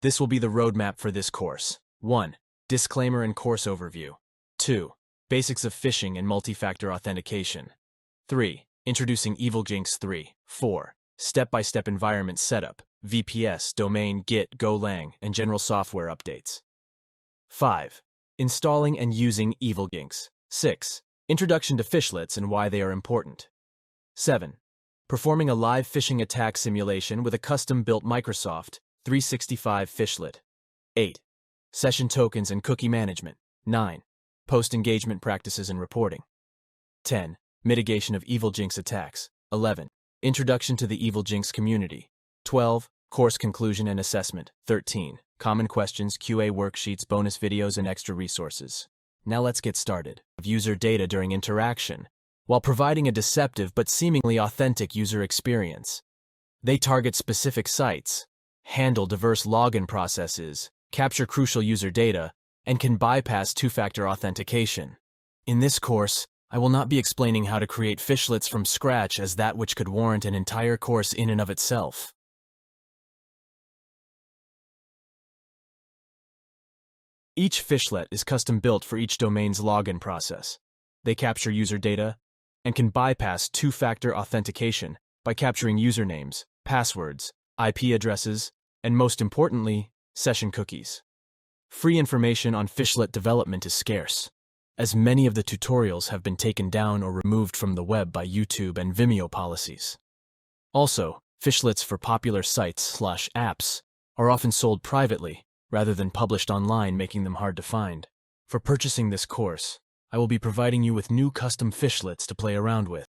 This will be the roadmap for this course. 1. Disclaimer and course overview. 2. Basics of phishing and multi-factor authentication. 3. Introducing Evilginx3. 4. Step-by-step environment setup, VPS, domain, Git, Golang, and general software updates. 5. Installing and using Evilginx. 6. Introduction to phishlets and why they are important. 7. Performing a live phishing attack simulation with a custom-built Microsoft 365 phishlet. 8. Session tokens and cookie management. 9. Post-engagement practices and reporting. 10. Mitigation of Evilginx attacks. 11. Introduction to the Evilginx community. 12. Course conclusion and assessment. 13. Common questions, QA worksheets, bonus videos, and extra resources. Now let's get started. User data during interaction, while providing a deceptive but seemingly authentic user experience. They target specific sites, handle diverse login processes, capture crucial user data, and can bypass two-factor authentication. In this course, I will not be explaining how to create phishlets from scratch, as that which could warrant an entire course in and of itself. Each phishlet is custom-built for each domain's login process. They capture user data and can bypass two-factor authentication by capturing usernames, passwords, IP addresses, and most importantly, session cookies. Free information on phishlet development is scarce, as many of the tutorials have been taken down or removed from the web by YouTube and Vimeo policies. Also, phishlets for popular sites/apps are often sold privately rather than published online, making them hard to find. For purchasing this course, I will be providing you with new custom phishlets to play around with.